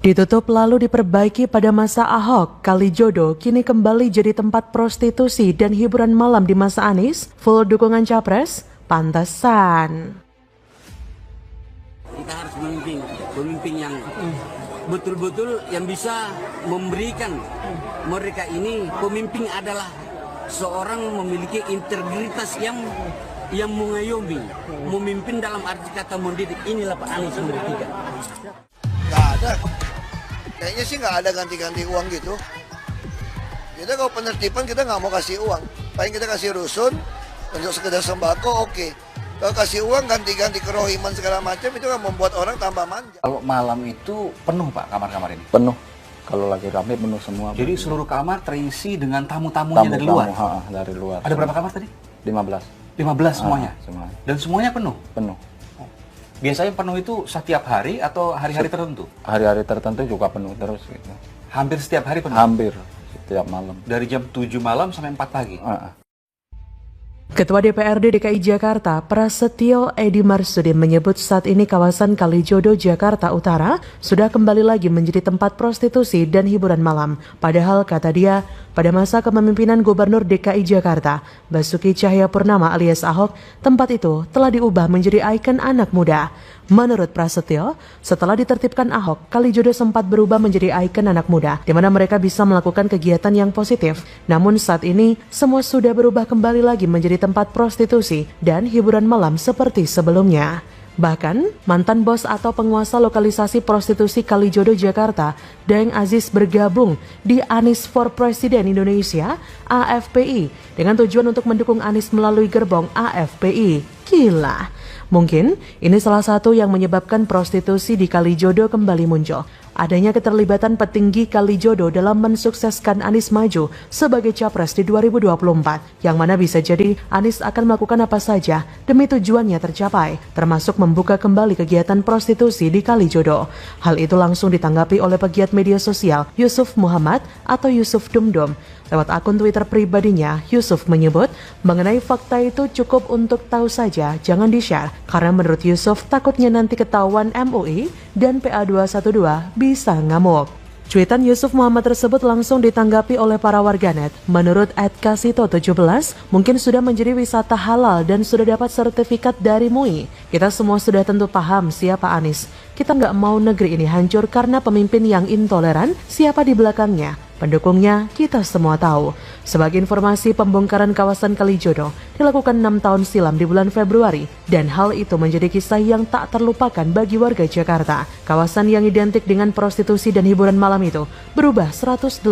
Ditutup lalu diperbaiki pada masa Ahok, Kalijodo kini kembali jadi tempat prostitusi dan hiburan malam di masa Anies. Full dukungan Capres, pantesan. Kita harus pemimpin yang betul-betul yang bisa memberikan mereka ini. Pemimpin adalah seorang memiliki integritas yang mengayomi, memimpin dalam arti kata mendidik. Inilah Pak Anies nomor 3. Nggak ada. Kayaknya sih nggak ada ganti-ganti uang gitu. Kita kalau penertiban kita nggak mau kasih uang. Paling kita kasih rusun untuk sekedar sembako, oke. Kalau kasih uang ganti-ganti kerohiman segala macam itu kan membuat orang tambah manja. Kalau malam itu penuh Pak kamar-kamar ini? Penuh. Kalau lagi rame penuh semua. Jadi seluruh kamar terisi dengan tamu-tamunya dari luar? Dari luar. Ada berapa kamar tadi? 15. 15 semuanya? Semuanya. Dan semuanya penuh? Penuh. Biasanya penuh itu setiap hari atau hari-hari tertentu? Hari-hari tertentu juga penuh terus gitu. Hampir setiap hari penuh? Hampir setiap malam. Dari jam 7 malam sampai 4 pagi? Ketua DPRD DKI Jakarta, Prasetyo Edi Marsudi menyebut saat ini kawasan Kalijodo, Jakarta Utara sudah kembali lagi menjadi tempat prostitusi dan hiburan malam. Padahal, kata dia, pada masa kepemimpinan Gubernur DKI Jakarta, Basuki Cahayapurnama alias Ahok, tempat itu telah diubah menjadi ikon anak muda. Menurut Prasetyo, setelah ditertibkan Ahok, Kalijodo sempat berubah menjadi ikon anak muda, di mana mereka bisa melakukan kegiatan yang positif. Namun saat ini, semua sudah berubah kembali lagi menjadi tempat prostitusi dan hiburan malam seperti sebelumnya. Bahkan, mantan bos atau penguasa lokalisasi prostitusi Kalijodo Jakarta, Daeng Aziz bergabung di Anies for President Indonesia, AFPI, dengan tujuan untuk mendukung Anies melalui gerbong AFPI. Gila. Mungkin ini salah satu yang menyebabkan prostitusi di Kalijodo kembali muncul. Adanya keterlibatan petinggi Kalijodo dalam mensukseskan Anies maju sebagai capres di 2024, yang mana bisa jadi Anies akan melakukan apa saja demi tujuannya tercapai, termasuk membuka kembali kegiatan prostitusi di Kalijodo. Hal itu langsung ditanggapi oleh pegiat media sosial Yusuf Muhammad atau Yusuf Dumdum. Lewat akun Twitter pribadinya, Yusuf menyebut mengenai fakta itu cukup untuk tahu saja, jangan di-share. Karena menurut Yusuf, takutnya nanti ketahuan MUI dan PA212 bisa ngamuk. Cuitan Yusuf Muhammad tersebut langsung ditanggapi oleh para warganet. Menurut @kasito17, mungkin sudah menjadi wisata halal dan sudah dapat sertifikat dari MUI. Kita semua sudah tentu paham siapa Anies. Kita nggak mau negeri ini hancur karena pemimpin yang intoleran, siapa di belakangnya. Pendukungnya kita semua tahu. Sebagai informasi, pembongkaran kawasan Kalijodo dilakukan 6 tahun silam di bulan Februari, dan hal itu menjadi kisah yang tak terlupakan bagi warga Jakarta. Kawasan yang identik dengan prostitusi dan hiburan malam itu berubah 180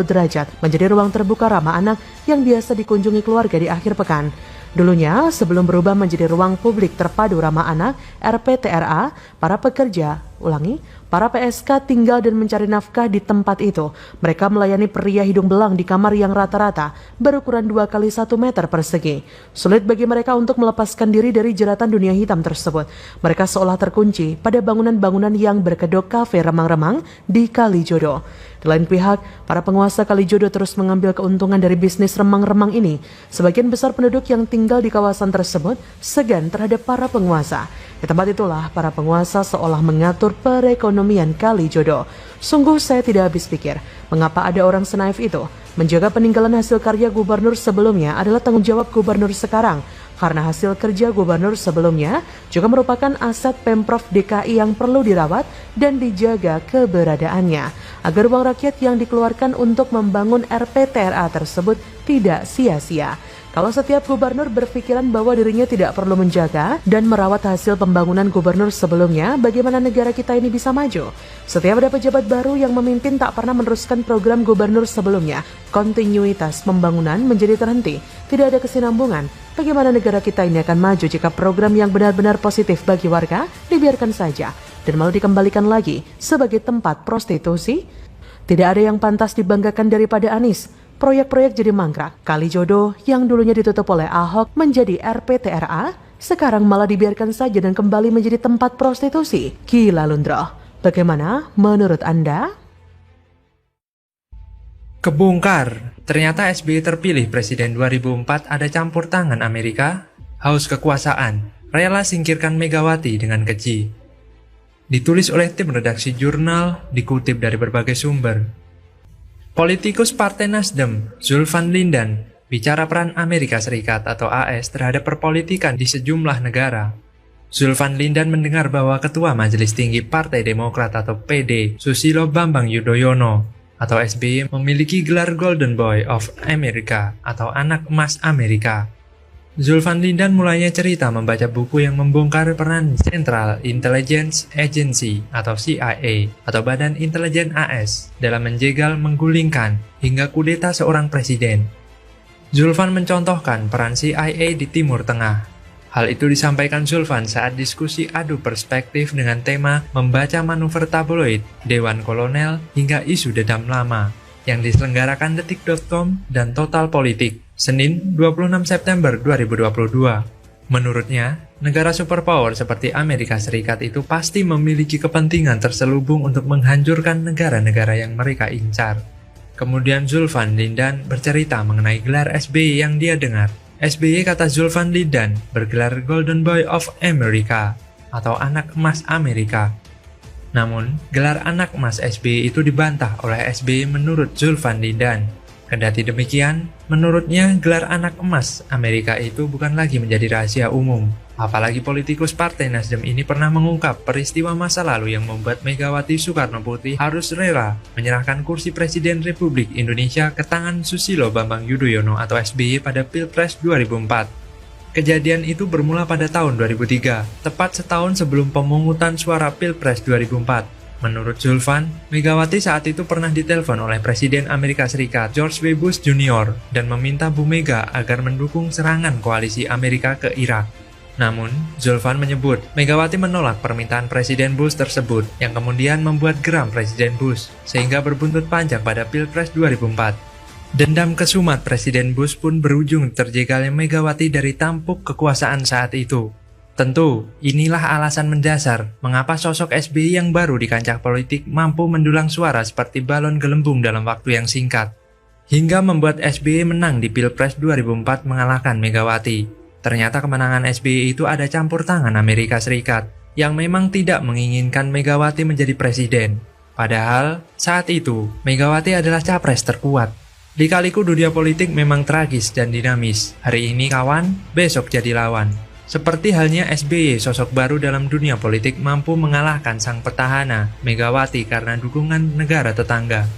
derajat menjadi ruang terbuka ramah anak yang biasa dikunjungi keluarga di akhir pekan. Dulunya, sebelum berubah menjadi ruang publik terpadu ramah anak, RPTRA, para PSK tinggal dan mencari nafkah di tempat itu. Mereka melayani pria hidung belang di kamar yang rata-rata berukuran 2 kali 1 meter persegi. Sulit bagi mereka untuk melepaskan diri dari jeratan dunia hitam tersebut. Mereka seolah terkunci pada bangunan-bangunan yang berkedok kafe remang-remang di Kalijodo. Di lain pihak, para penguasa Kalijodo terus mengambil keuntungan dari bisnis remang-remang ini. Sebagian besar penduduk yang tinggal di kawasan tersebut segan terhadap para penguasa. Di tempat itulah para penguasa seolah mengatur perekonomian Kalijodo. Sungguh saya tidak habis pikir, mengapa ada orang senaif itu. Menjaga peninggalan hasil karya gubernur sebelumnya adalah tanggung jawab gubernur sekarang. Karena hasil kerja gubernur sebelumnya juga merupakan aset Pemprov DKI yang perlu dirawat dan dijaga keberadaannya, agar uang rakyat yang dikeluarkan untuk membangun RPTRA tersebut tidak sia-sia. Kalau setiap gubernur berpikiran bahwa dirinya tidak perlu menjaga dan merawat hasil pembangunan gubernur sebelumnya, bagaimana negara kita ini bisa maju? Setiap ada pejabat baru yang memimpin tak pernah meneruskan program gubernur sebelumnya, kontinuitas pembangunan menjadi terhenti, tidak ada kesinambungan. Bagaimana negara kita ini akan maju jika program yang benar-benar positif bagi warga dibiarkan saja dan malah dikembalikan lagi sebagai tempat prostitusi? Tidak ada yang pantas dibanggakan daripada Anies. Proyek-proyek jadi mangkrak. Kalijodo yang dulunya ditutup oleh Ahok menjadi RPTRA, sekarang malah dibiarkan saja dan kembali menjadi tempat prostitusi. Gila Lundro. Bagaimana menurut Anda? Kebongkar, ternyata SBY terpilih Presiden 2004 ada campur tangan Amerika. Haus kekuasaan, rela singkirkan Megawati dengan keji. Ditulis oleh tim redaksi jurnal, dikutip dari berbagai sumber. Politikus Partai Nasdem, Zulfan Lindan, bicara peran Amerika Serikat atau AS terhadap perpolitikan di sejumlah negara. Zulfan Lindan mendengar bahwa Ketua Majelis Tinggi Partai Demokrat atau PD, Susilo Bambang Yudhoyono atau SBY memiliki gelar Golden Boy of America atau Anak Emas Amerika. Zulfan Lindan mulainya cerita membaca buku yang membongkar peran Central Intelligence Agency atau CIA atau Badan Intelijen AS dalam menjegal, menggulingkan, hingga kudeta seorang presiden. Zulfan mencontohkan peran CIA di Timur Tengah. Hal itu disampaikan Zulfan saat diskusi adu perspektif dengan tema membaca manuver tabloid, Dewan Kolonel, hingga isu dendam lama yang diselenggarakan Detik.com dan Total Politik, Senin 26 September 2022. Menurutnya, negara superpower seperti Amerika Serikat itu pasti memiliki kepentingan terselubung untuk menghancurkan negara-negara yang mereka incar. Kemudian Zulfan Lindan bercerita mengenai gelar SBY yang dia dengar. SBY, kata Zulfan Lindan, bergelar Golden Boy of America atau Anak Emas Amerika. Namun, gelar Anak Emas SBY itu dibantah oleh SBY menurut Zulfan Lindan. Kendati demikian, menurutnya gelar Anak Emas Amerika itu bukan lagi menjadi rahasia umum. Apalagi politikus Partai Nasdem ini pernah mengungkap peristiwa masa lalu yang membuat Megawati Soekarno Putri harus rela menyerahkan kursi Presiden Republik Indonesia ke tangan Susilo Bambang Yudhoyono atau SBY pada Pilpres 2004. Kejadian itu bermula pada tahun 2003, tepat setahun sebelum pemungutan suara Pilpres 2004. Menurut Zulfan, Megawati saat itu pernah ditelepon oleh Presiden Amerika Serikat George W. Bush Jr. dan meminta Bu Mega agar mendukung serangan koalisi Amerika ke Irak. Namun, Zulfan menyebut Megawati menolak permintaan Presiden Bush tersebut yang kemudian membuat geram Presiden Bush sehingga berbuntut panjang pada Pilpres 2004. Dendam kesumat Presiden Bush pun berujung terjegalnya Megawati dari tampuk kekuasaan saat itu. Tentu, inilah alasan mendasar mengapa sosok SBY yang baru di kancah politik mampu mendulang suara seperti balon gelembung dalam waktu yang singkat. Hingga membuat SBY menang di Pilpres 2004 mengalahkan Megawati. Ternyata kemenangan SBY itu ada campur tangan Amerika Serikat yang memang tidak menginginkan Megawati menjadi presiden. Padahal, saat itu, Megawati adalah capres terkuat. Lika-liku dunia politik memang tragis dan dinamis. Hari ini kawan, besok jadi lawan. Seperti halnya SBY, sosok baru dalam dunia politik mampu mengalahkan sang petahana, Megawati, karena dukungan negara tetangga.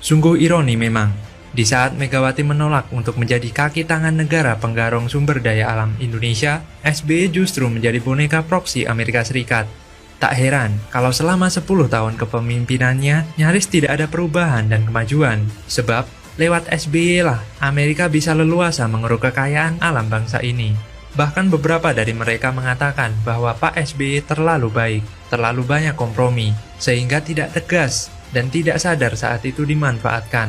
Sungguh ironi memang, di saat Megawati menolak untuk menjadi kaki tangan negara penggarong sumber daya alam Indonesia, SBY justru menjadi boneka proksi Amerika Serikat. Tak heran kalau selama 10 tahun kepemimpinannya nyaris tidak ada perubahan dan kemajuan, sebab lewat SBY lah Amerika bisa leluasa mengeruk kekayaan alam bangsa ini. Bahkan beberapa dari mereka mengatakan bahwa Pak SBY terlalu baik, terlalu banyak kompromi, sehingga tidak tegas dan tidak sadar saat itu dimanfaatkan.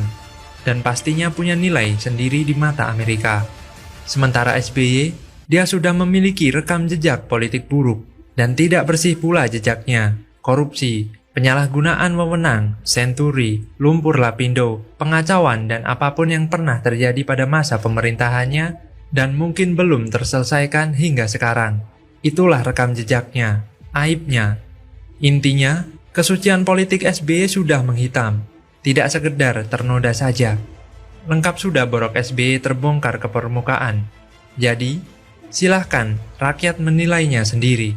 Dan pastinya punya nilai sendiri di mata Amerika. Sementara SBY, dia sudah memiliki rekam jejak politik buruk, dan tidak bersih pula jejaknya. Korupsi, penyalahgunaan wewenang, senturi, lumpur lapindo, pengacauan, dan apapun yang pernah terjadi pada masa pemerintahannya dan mungkin belum terselesaikan hingga sekarang. Itulah rekam jejaknya, aibnya. Intinya, kesucian politik SBY sudah menghitam, tidak sekedar ternoda saja. Lengkap sudah borok SBY terbongkar ke permukaan. Jadi, silahkan rakyat menilainya sendiri.